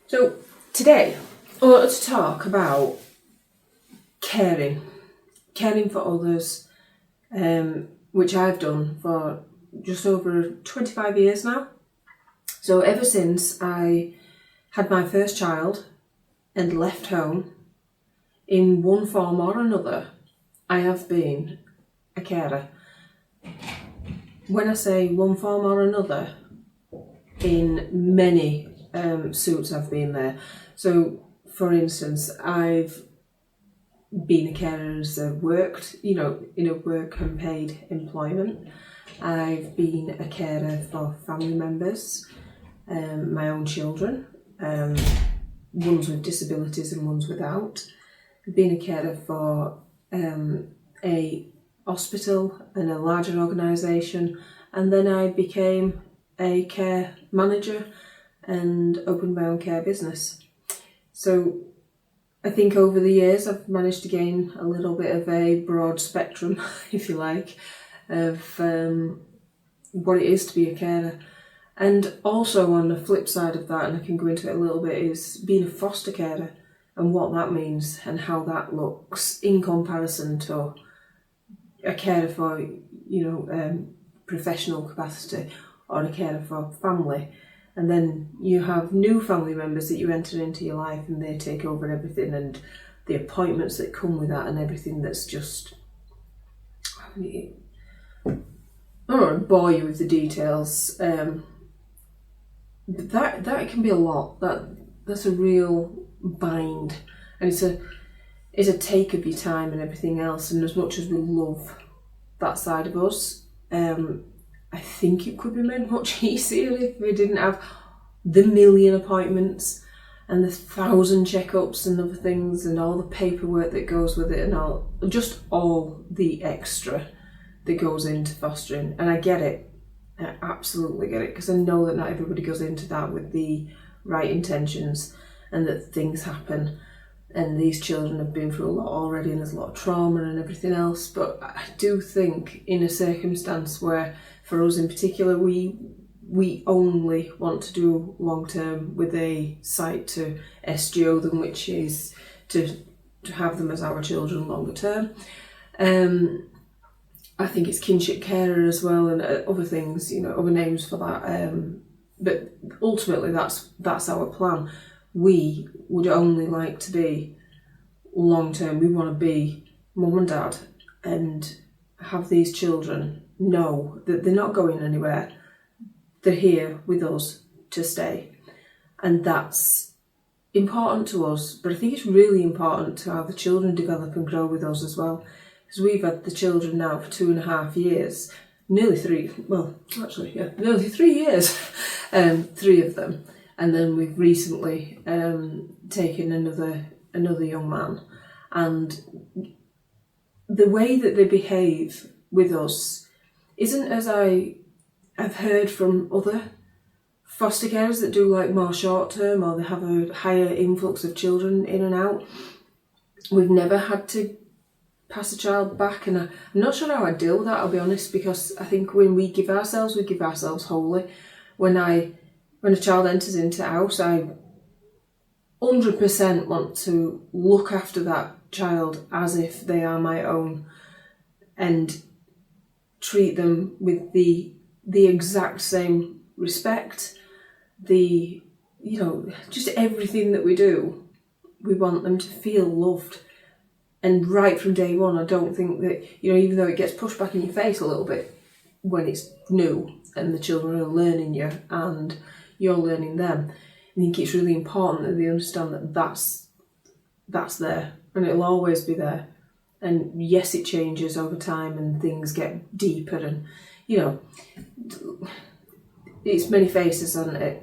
So today I want to talk about caring for others, which I've done for just over 25 years now. So ever since I had my first child and left home, in one form or another, I have been a carer. When I say one form or another, in many suits I've been there. So, for instance, I've been a carer as I've worked, in a work and paid employment. I've been a carer for family members, my own children, ones with disabilities and ones without. I've been a carer for a hospital and a larger organisation, and then I became a care manager and opened my own care business. So I think over the years I've managed to gain a little bit of a broad spectrum, if you like, of what it is to be a carer. And also on the flip side of that, and I can go into it a little bit, is being a foster carer and what that means and how that looks in comparison to a carer for, professional capacity or a carer for family. And then you have new family members that you enter into your life and they take over everything, and the appointments that come with that and everything that's just... I don't want to bore you with the details, but that can be a lot. That's a real bind, and it's a take of your time and everything else. And as much as we love that side of us, I think it could be made much easier if we didn't have the million appointments and the 1,000 checkups and other things and all the paperwork that goes with it and all the extra that goes into fostering. And I get it. I absolutely get it, because I know that not everybody goes into that with the right intentions, and that things happen, and these children have been through a lot already and there's a lot of trauma and everything else. But I do think in a circumstance where, for us in particular, we only want to do long term with a sight to SGO them, which is to have them as our children longer term. I think it's kinship carer as well, and other things, other names for that. But ultimately, that's our plan. We would only like to be long term. We want to be mum and dad and have these children know that they're not going anywhere. They're here with us to stay. And that's important to us. But I think it's really important to how the children develop and grow with us as well. Because we've had the children now for 2.5 years, nearly 3 years, 3 of them. And then we've recently taken another young man. And the way that they behave with us isn't as I've heard from other foster carers that do like more short term, or they have a higher influx of children in and out. We've never had to pass a child back, and I'm not sure how I deal with that, I'll be honest, because I think when we give ourselves wholly. When a child enters into the house, I 100% want to look after that child as if they are my own, and treat them with the exact same respect. Just everything that we do, we want them to feel loved. And right from day one, I don't think that, even though it gets pushed back in your face a little bit when it's new and the children are learning you and you're learning them, I think it's really important that they understand that that's there, and it'll always be there. And yes, it changes over time and things get deeper, and it's many faces, hasn't it?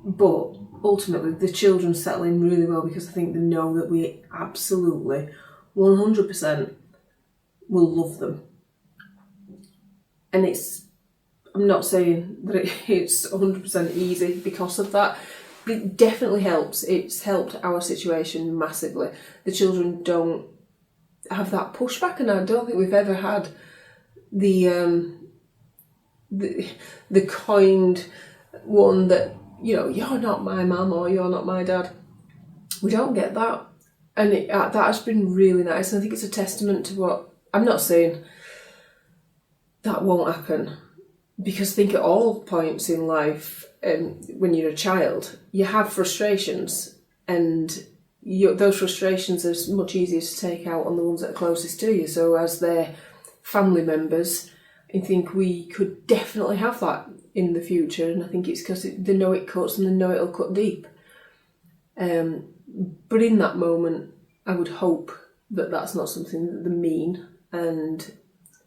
But ultimately the children settle in really well, because I think they know that we absolutely 100% will love them. And I'm not saying that it's 100% easy because of that, but it definitely helps. It's helped our situation massively. The children don't have that pushback, and I don't think we've ever had the kind one that you're not my mum or you're not my dad. We don't get that. And that has been really nice. And I think it's a testament to what, I'm not saying that won't happen, because I think at all points in life, when you're a child, you have frustrations, and those frustrations are much easier to take out on the ones that are closest to you. So as their family members, I think we could definitely have that in the future, and I think it's because they know it cuts and they know it'll cut deep. But in that moment, I would hope that that's not something that they mean, and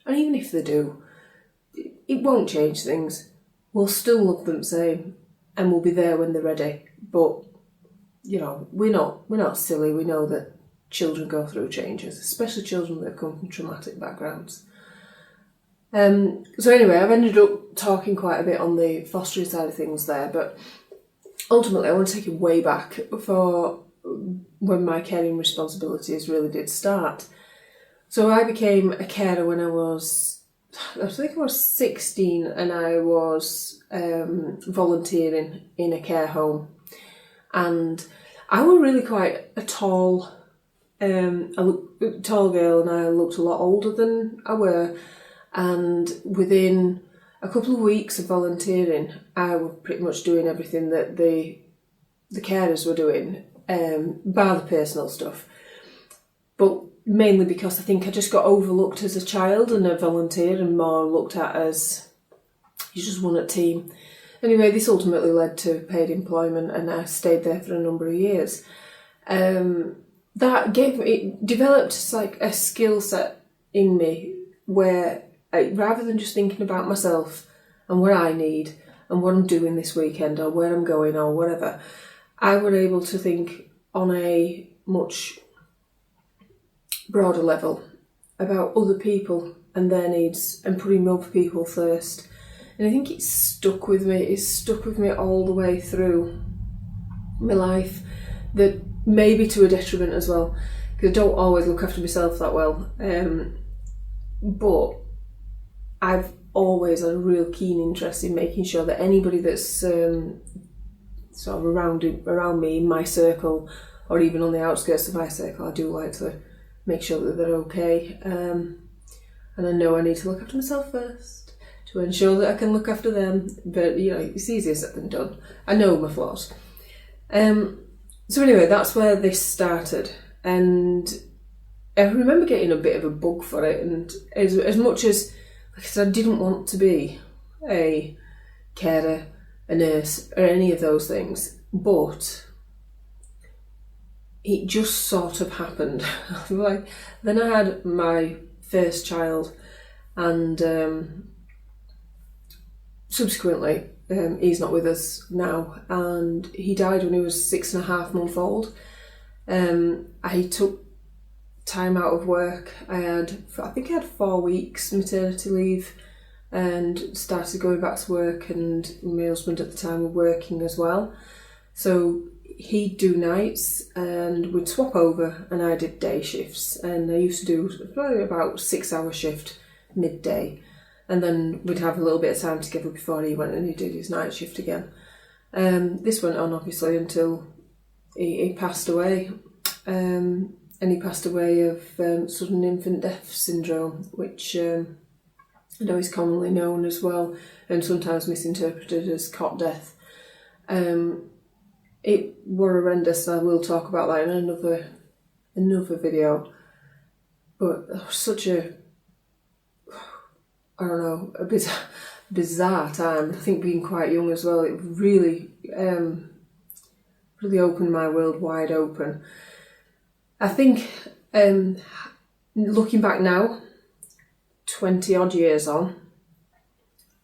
even if they do, it won't change things. We'll still love them the same, and we'll be there when they're ready. But we're not silly. We know that children go through changes, especially children that come from traumatic backgrounds. So anyway, I've ended up talking quite a bit on the fostering side of things there, but ultimately I want to take it way back for when my caring responsibilities really did start. So I became a carer when I think I was 16, and I was volunteering in a care home. And I was really quite a tall girl, and I looked a lot older than I were. And within a couple of weeks of volunteering, I was pretty much doing everything that the carers were doing, bar the personal stuff. But mainly because I think I just got overlooked as a child and a volunteer, and more looked at as you just one at team. Anyway, this ultimately led to paid employment, and I stayed there for a number of years. That developed like a skill set in me where rather than just thinking about myself and what I need and what I'm doing this weekend or where I'm going or whatever, I was able to think on a much broader level about other people and their needs and putting other people first. And I think it's stuck with me. It's stuck with me all the way through my life, that maybe to a detriment as well, because I don't always look after myself that well. But I've always had a real keen interest in making sure that anybody that's sort of around me, in my circle, or even on the outskirts of my circle, I do like to make sure that they're okay. And I know I need to look after myself first to ensure that I can look after them. But it's easier said than done. I know my flaws. So anyway, that's where this started, and I remember getting a bit of a bug for it. And as much as, like I said, I didn't want to be a carer, a nurse, or any of those things, but it just sort of happened. Then I had my first child, and subsequently, he's not with us now, and he died when he was 6.5 months old. I took time out of work. I think I had 4 weeks maternity leave, and started going back to work, and my husband at the time was working as well. So he'd do nights and we'd swap over, and I did day shifts, and I used to do probably about 6-hour shift midday, and then we'd have a little bit of time together before he went and he did his night shift again. This went on obviously until he passed away, and he passed away of sudden infant death syndrome, which I know is commonly known as well, and sometimes misinterpreted as cot death. It were horrendous, and I will talk about that in another video. But such a bizarre time. I think being quite young as well, it really opened my world wide open. I think looking back now, 20 odd years on,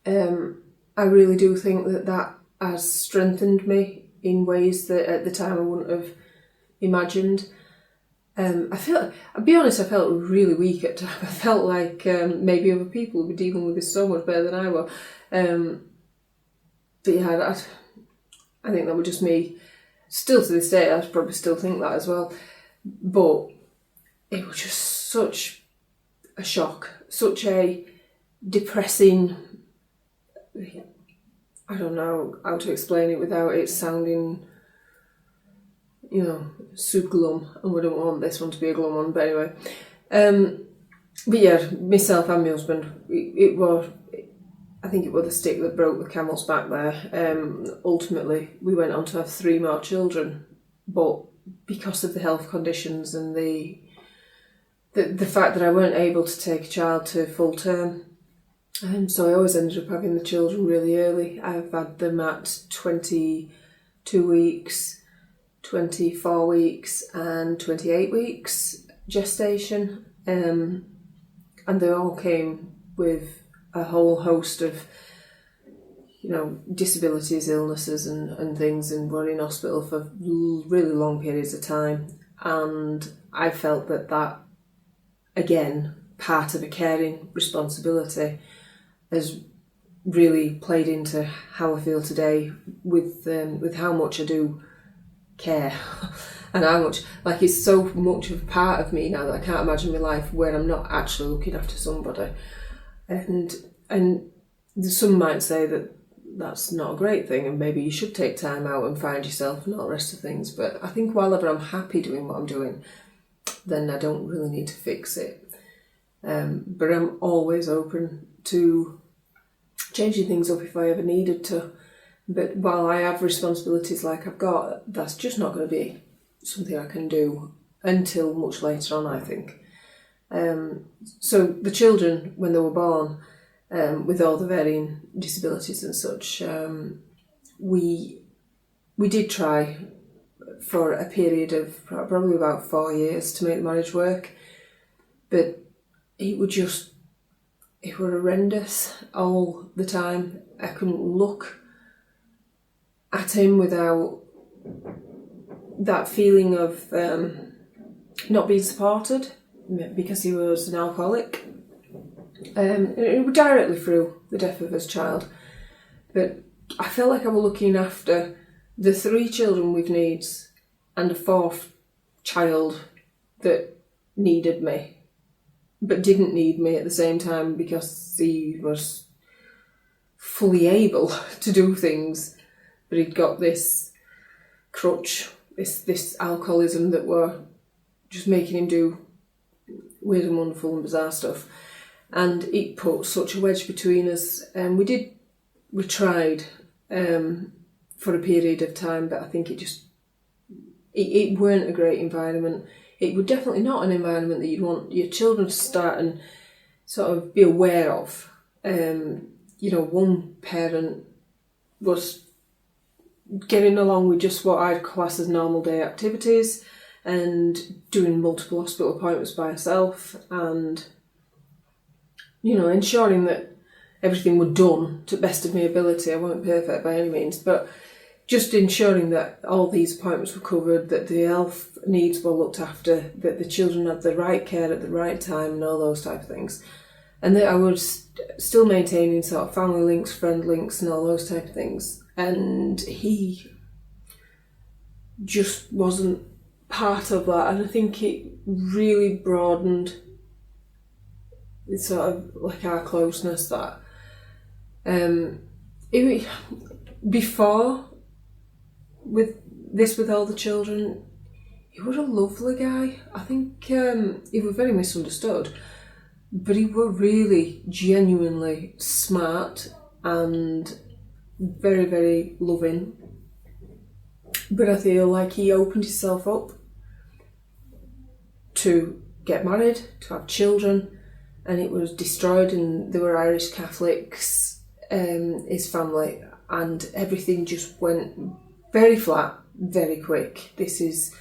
I really do think that has strengthened me in ways that at the time I wouldn't have imagined. I'll be honest, I felt really weak at times. I felt like maybe other people were dealing with this so much better than I were. But yeah, I think that was just me. Still to this day, I probably still think that as well. But it was just such a shock, such a depressing I don't know how to explain it without it sounding, super glum, and we don't want this one to be a glum one, but anyway. But yeah, myself and my husband, I think it was the stick that broke the camel's back there. Ultimately, we went on to have 3 more children, but because of the health conditions and the fact that I weren't able to take a child to full term, so I always ended up having the children really early. I've had them at 22 weeks, 24 weeks and 28 weeks gestation, and they all came with a whole host of disabilities, illnesses and things, and were in hospital for really long periods of time. And I felt that again, part of a caring responsibility, has really played into how I feel today with how much I do care and how much, like, it's so much of a part of me now that I can't imagine my life where I'm not actually looking after somebody. And some might say that that's not a great thing, and maybe you should take time out and find yourself and all the rest of things. But I think while ever I'm happy doing what I'm doing, then I don't really need to fix it. But I'm always open to changing things up if I ever needed to. But while I have responsibilities like I've got, that's just not going to be something I can do until much later on, I think. So the children, when they were born, with all the varying disabilities and such, we did try for a period of probably about 4 years to make the marriage work, but it were horrendous all the time. I couldn't look at him without that feeling of not being supported, because he was an alcoholic. It was directly through the death of his child, but I felt like I was looking after the 3 children with needs and a 4th child that needed me, but didn't need me at the same time because he was fully able to do things, but he'd got this crutch, this alcoholism that were just making him do weird and wonderful and bizarre stuff. And it put such a wedge between us, and we tried for a period of time, but I think it weren't a great environment. It was definitely not an environment that you'd want your children to start and sort of be aware of. One parent was getting along with just what I'd class as normal day activities and doing multiple hospital appointments by herself, and ensuring that everything was done to the best of my ability. I wasn't perfect by any means, but just ensuring that all these appointments were covered, that the health needs were looked after, that the children had the right care at the right time, and all those type of things. And that I was still maintaining sort of family links, friend links, and all those type of things. And he just wasn't part of that. And I think it really broadened sort of like our closeness. That before, with all the children, he was a lovely guy. I think he was very misunderstood, but he was really genuinely smart and very, very loving. But I feel like he opened himself up to get married, to have children, and it was destroyed, and they were Irish Catholics, his family, and everything just went very flat, very quick. This is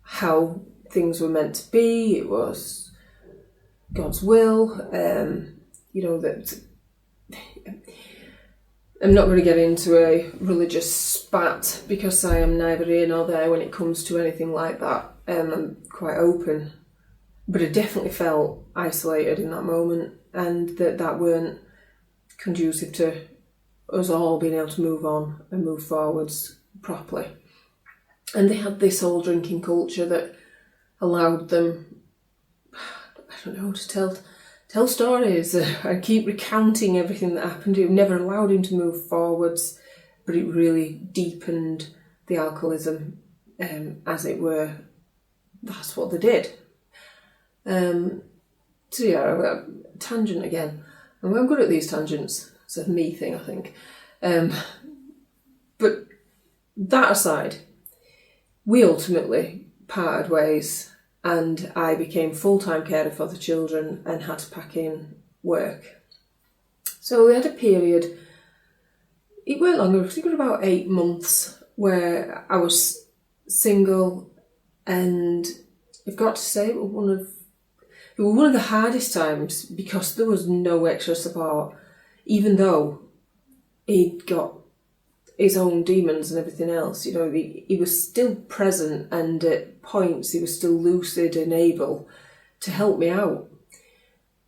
how things were meant to be. It was God's will. That I'm not going to get into a religious spat because I am neither here nor there when it comes to anything like that. I'm quite open, but I definitely felt isolated in that moment, and that weren't conducive to us all being able to move on and move forwards properly. And they had this whole drinking culture that allowed them, I don't know, to tell stories and keep recounting everything that happened. It never allowed him to move forwards, but it really deepened the alcoholism, as it were. That's what they did. So yeah, tangent again. And I'm good at these tangents. It's a me thing, I think. But that aside, we ultimately parted ways, and I became full-time carer for the children and had to pack in work. So we had a period, it weren't long, I think it was about 8 months, where I was single, and I've got to say it was one of the hardest times because there was no extra support, even though he'd got his own demons and everything else. You know, he was still present, and at points he was still lucid and able to help me out.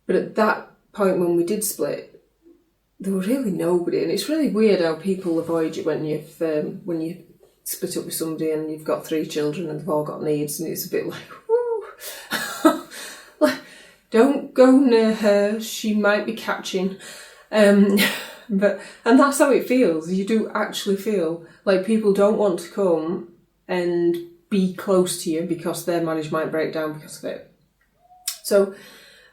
But at that point when we did split, there was really nobody, and it's really weird how people avoid you when you split up with somebody and you've got 3 children and they've all got needs, and it's a bit like, woo, like, don't go near her, she might be catching. And that's how it feels. You do actually feel like people don't want to come and be close to you because their marriage might break down because of it. So,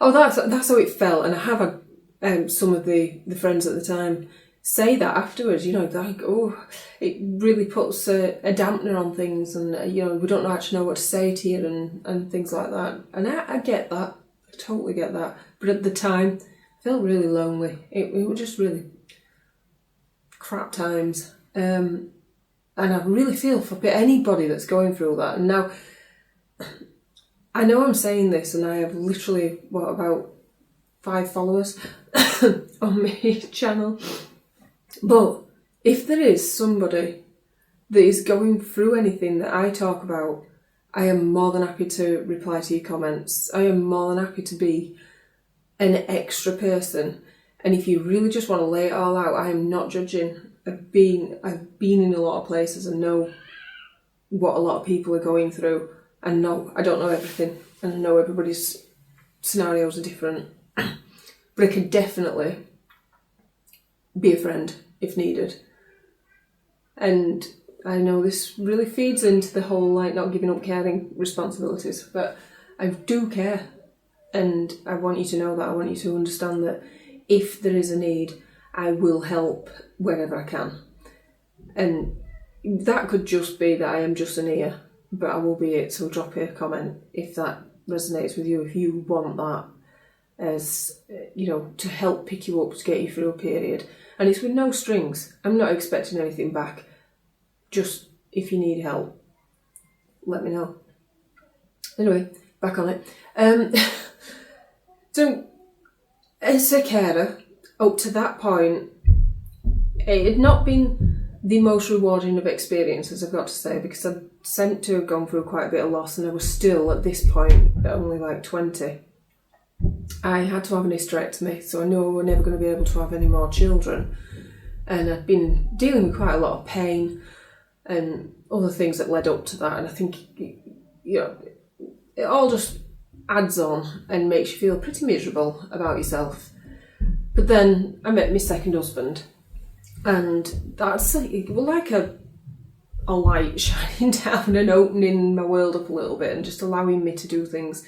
that's how it felt. And I have some of the friends at the time say that afterwards, you know, like, oh, it really puts a dampener on things, and you know, we don't actually know what to say to you and things like that. And I get that. I totally get that. But at the time, I felt really lonely. It was just really crap times, and I really feel for anybody that's going through that. And now I know I'm saying this, and I have literally about 5 followers on my channel, but if there is somebody that is going through anything that I talk about, I am more than happy to reply to your comments. I am more than happy to be an extra person. And if you really just want to lay it all out, I am not judging. I've been in a lot of places and know what a lot of people are going through. And no, I don't know everything, and I know everybody's scenarios are different. But I can definitely be a friend if needed. And I know this really feeds into the whole like not giving up caring responsibilities, but I do care, and I want you to know that. I want you to understand that if there is a need, I will help wherever I can. And that could just be that I am just an ear, but I will be it. So drop a comment if that resonates with you, if you want that as, you know, to help pick you up, to get you through a period. And it's with no strings. I'm not expecting anything back. Just if you need help, let me know. Anyway, back on it. So, as a carer, up to that point, it had not been the most rewarding of experiences, I've got to say, because I'd sent to have gone through quite a bit of loss, and I was still, at this point, only like 20. I had to have an hysterectomy, so I knew we were never going to be able to have any more children. And I'd been dealing with quite a lot of pain and other things that led up to that. And I think, you know, it all just adds on and makes you feel pretty miserable about yourself. But then I met my second husband, and that's like a light shining down and opening my world up a little bit, and just allowing me to do things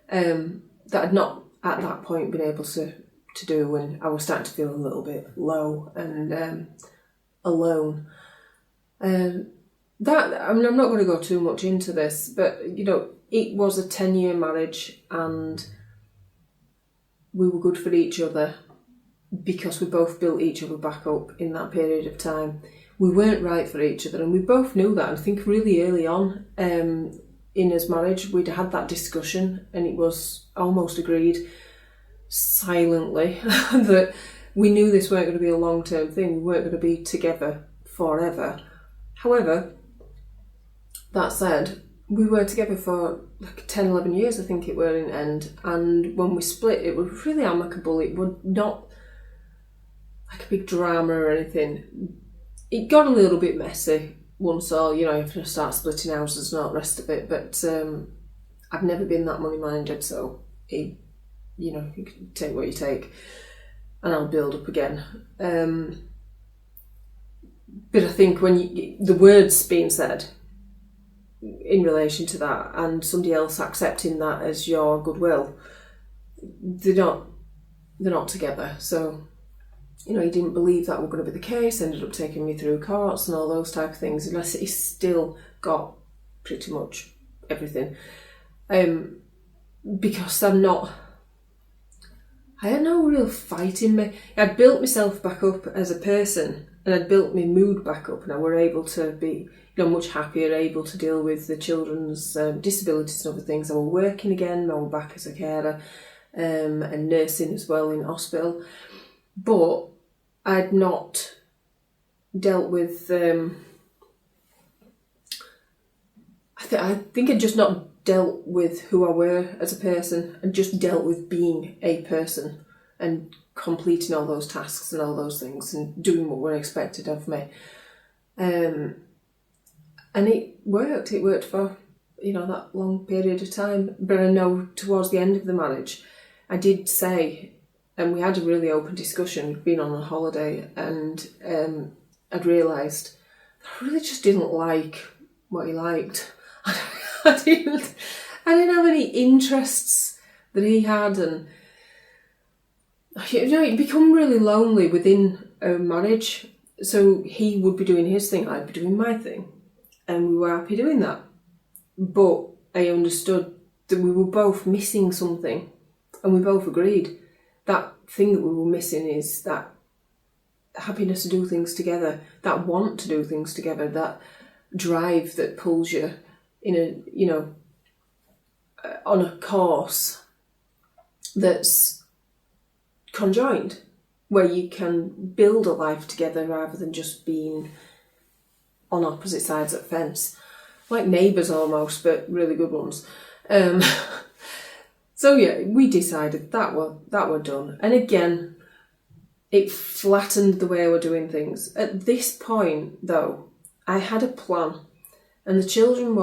that I'd not at that point been able to do when I was starting to feel a little bit low and alone. That, I mean, I'm not going to go too much into this, but you know, it was a 10-year marriage, and we were good for each other because we both built each other back up in that period of time. We weren't right for each other, and we both knew that. And I think really early on in his marriage, we'd had that discussion, and it was almost agreed silently that we knew this weren't going to be a long-term thing. We weren't going to be together forever. However, that said, we were together for like 10, 11 years, I think it were in end. And when we split, it was really amicable. It was not like a big drama or anything. It got a little bit messy once all, you know, you have to start splitting houses and all the rest of it. But I've never been that money-minded, so it you can take what you take, and I'll build up again. But I think when the words being said in relation to that, and somebody else accepting that as your goodwill, they're not together. So, he didn't believe that were going to be the case, ended up taking me through courts and all those type of things, unless he still got pretty much everything. Because I had no real fight in me. I'd built myself back up as a person, and I'd built my mood back up, and I were able to be much happier, able to deal with the children's disabilities and other things. I was working again, I was back as a carer, and nursing as well in hospital. But I'd not dealt with... I think I'd just not dealt with who I were as a person, and just dealt with being a person and completing all those tasks and all those things and doing what were expected of me. And it worked. It worked for, that long period of time. But I know towards the end of the marriage, I did say, and we had a really open discussion, we'd been on a holiday, and I'd realised I really just didn't like what he liked. I didn't have any interests that he had, and you become really lonely within a marriage. So he would be doing his thing, I'd be doing my thing, and we were happy doing that. But I understood that we were both missing something, and we both agreed that thing that we were missing is that happiness to do things together, that want to do things together, that drive that pulls you in a, on a course that's conjoined, where you can build a life together rather than just being on opposite sides of the fence, like neighbours almost, but really good ones. So yeah, we decided that were done, and again, it flattened the way we're doing things. At this point, though, I had a plan, and the children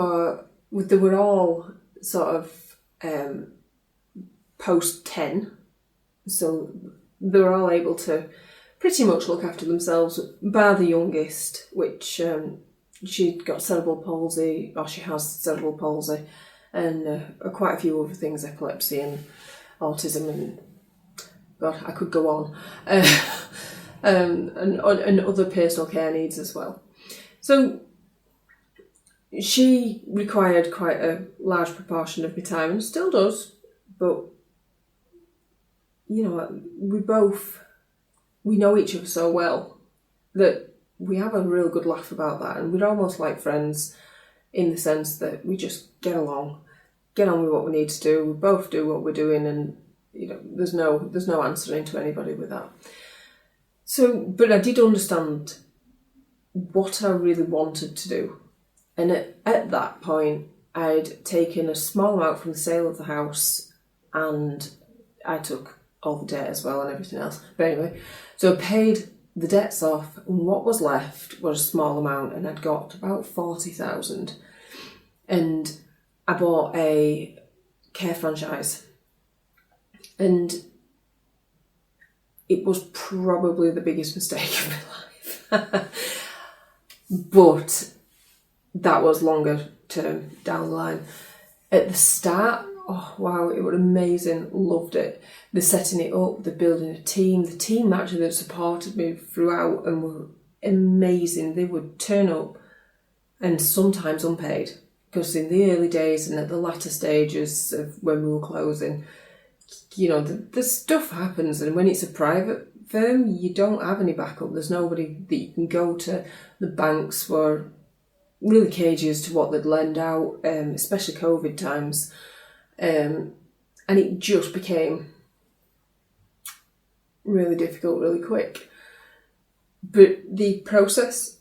they were all sort of post 10, so they were all able to pretty much look after themselves, bar the youngest, which she'd got cerebral palsy, or she has cerebral palsy, and quite a few other things, epilepsy and autism, and God, I could go on, and other personal care needs as well. So she required quite a large proportion of my time, and still does, but we know each other so well that we have a real good laugh about that, and we're almost like friends in the sense that we just get along, get on with what we need to do, we both do what we're doing, and there's no answering to anybody with that. So, but I did understand what I really wanted to do, and at that point I'd taken a small amount from the sale of the house, and I took all the debt as well and everything else. But anyway, so I paid the debts off, and what was left was a small amount, and I'd got about 40,000, and I bought a care franchise, and it was probably the biggest mistake of my life. But that was longer term down the line. At the start, oh wow, it was amazing, loved it. They're setting it up, they're building a team. The team actually that supported me throughout and were amazing. They would turn up, and sometimes unpaid, because in the early days and at the latter stages of when we were closing, the stuff happens, and when it's a private firm, you don't have any backup. There's nobody that you can go to. The banks were really cagey as to what they'd lend out, especially COVID times, and it just became really difficult really quick. But the process,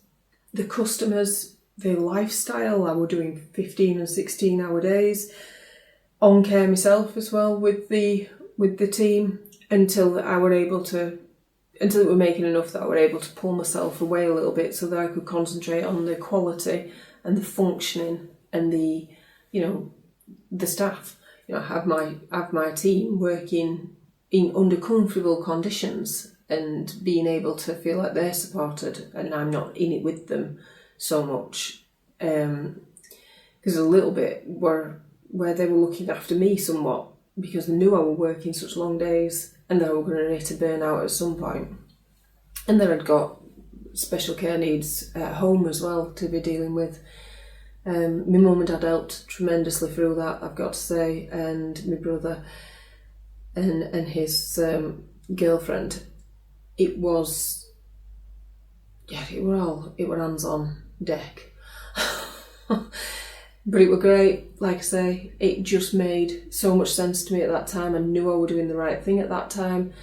the customers, the lifestyle, I was doing 15 and 16 hour days, on care myself as well with the team, until it were making enough that I were able to pull myself away a little bit so that I could concentrate on the quality and the functioning and the staff. have my team working under comfortable conditions and being able to feel like they're supported and I'm not in it with them so much. Because a little bit where they were looking after me somewhat because they knew I was working such long days and that I was going to hit a burnout at some point. And then I'd got special care needs at home as well to be dealing with. My mum and dad helped tremendously through that, I've got to say, and my brother and his girlfriend. It was hands on deck. But it was great, like I say, it just made so much sense to me at that time. I knew I was doing the right thing at that time.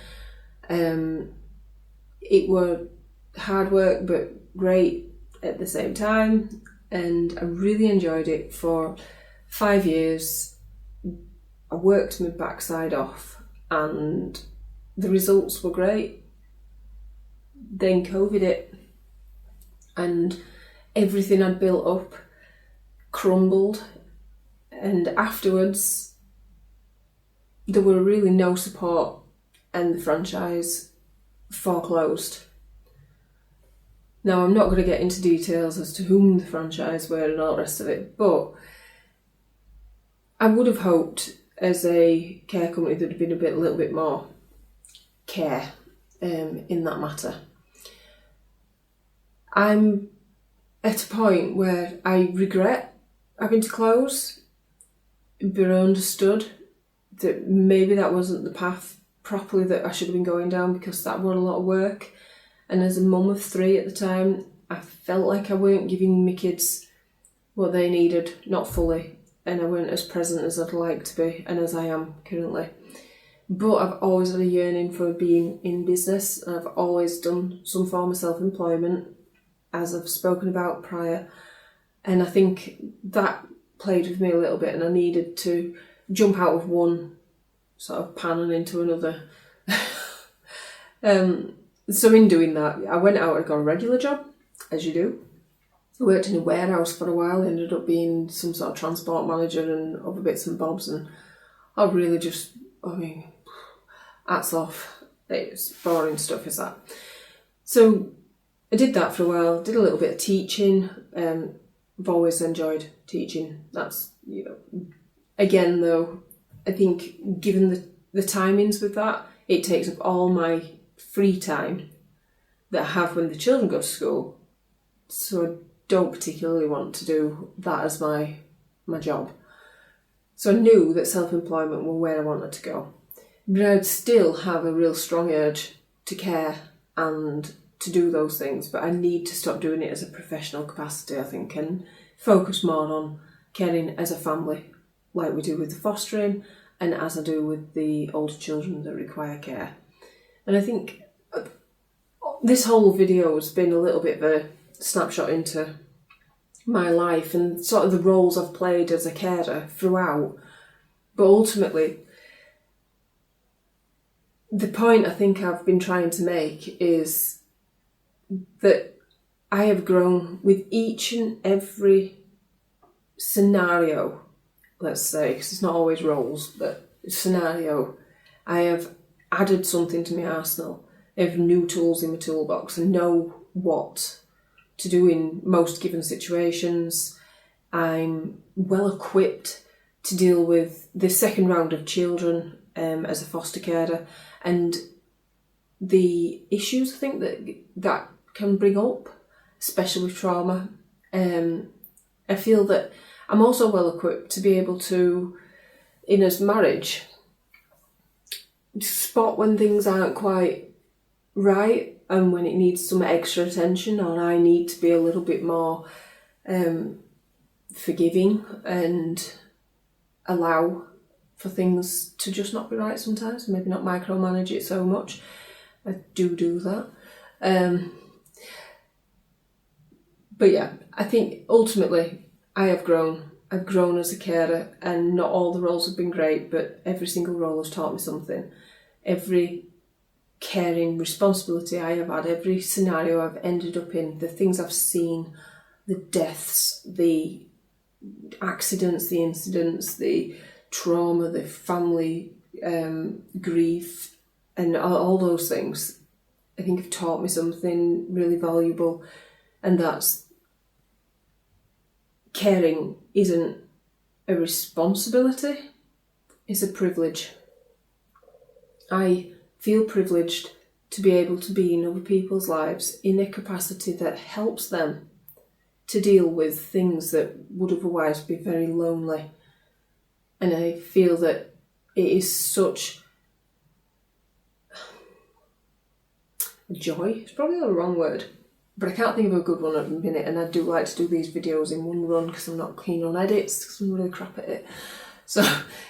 It was hard work, but great at the same time. And I really enjoyed it for 5 years. I worked my backside off and the results were great. Then COVID hit and everything I'd built up crumbled, and afterwards there were really no support and the franchise foreclosed. Now I'm not going to get into details as to whom the franchise were and all the rest of it, but I would have hoped as a care company there'd have been a little bit more care in that matter. I'm at a point where I regret having to close, but I understood that maybe that wasn't the path properly that I should have been going down, because that was a lot of work. And as a mum of 3 at the time, I felt like I weren't giving my kids what they needed, not fully, and I weren't as present as I'd like to be and as I am currently. But I've always had a yearning for being in business, and I've always done some form of self-employment, as I've spoken about prior. And I think that played with me a little bit, and I needed to jump out of one sort of pan and into another. So in doing that, I went out and got a regular job, as you do. I worked in a warehouse for a while, ended up being some sort of transport manager and other bits and bobs, and I really just, hats off. It's boring stuff, is that. So I did that for a while, did a little bit of teaching. I've always enjoyed teaching. That's, again though, I think given the timings with that, it takes up all my free time that I have when the children go to school. So I don't particularly want to do that as my job. So I knew that self-employment was where I wanted to go. But I'd still have a real strong urge to care and to do those things, but I need to stop doing it as a professional capacity, I think, and focus more on caring as a family, like we do with the fostering and as I do with the older children that require care. And I think this whole video has been a little bit of a snapshot into my life and sort of the roles I've played as a carer throughout. But ultimately, the point I think I've been trying to make is that I have grown with each and every scenario, let's say, because it's not always roles, but scenario. I have added something to my arsenal. I have new tools in my toolbox and know what to do in most given situations. I'm well equipped to deal with the second round of children as a foster carer and the issues I think that can bring up, especially with trauma. I feel that I'm also well equipped to be able to, in a marriage, spot when things aren't quite right and when it needs some extra attention, or I need to be a little bit more forgiving and allow for things to just not be right sometimes, maybe not micromanage it so much. I do that. But yeah, I think ultimately I have grown. I've grown as a carer, and not all the roles have been great, but every single role has taught me something. Every caring responsibility I have had, every scenario I've ended up in, the things I've seen, the deaths, the accidents, the incidents, the trauma, the family grief, and all those things, I think have taught me something really valuable, and that's caring isn't a responsibility, it's a privilege. I feel privileged to be able to be in other people's lives in a capacity that helps them to deal with things that would otherwise be very lonely. And I feel that it is such joy. It's probably the wrong word, but I can't think of a good one at the minute, and I do like to do these videos in one run because I'm not keen on edits, because I'm really crap at it. So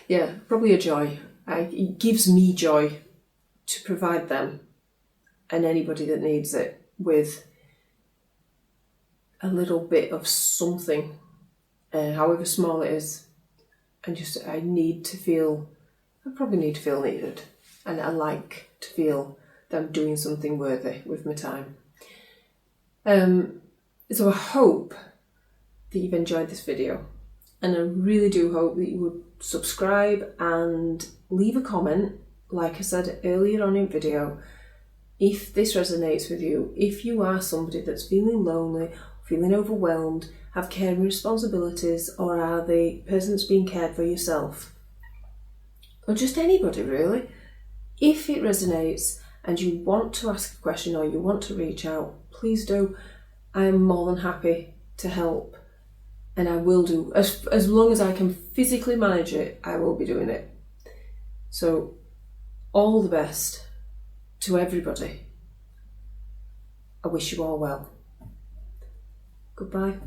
yeah, probably a joy. It gives me joy to provide them and anybody that needs it with a little bit of something, however small it is. And just I probably need to feel needed, and I like to feel that I'm doing something worthy with my time. So I hope that you've enjoyed this video, and I really do hope that you would subscribe and leave a comment, like I said earlier on in video, if this resonates with you, if you are somebody that's feeling lonely, feeling overwhelmed, have caring responsibilities, or are the person that's being cared for yourself, or just anybody really. If it resonates and you want to ask a question or you want to reach out, please do. I am more than happy to help, and I will do, as long as I can physically manage it, I will be doing it. So all the best to everybody. I wish you all well. Goodbye.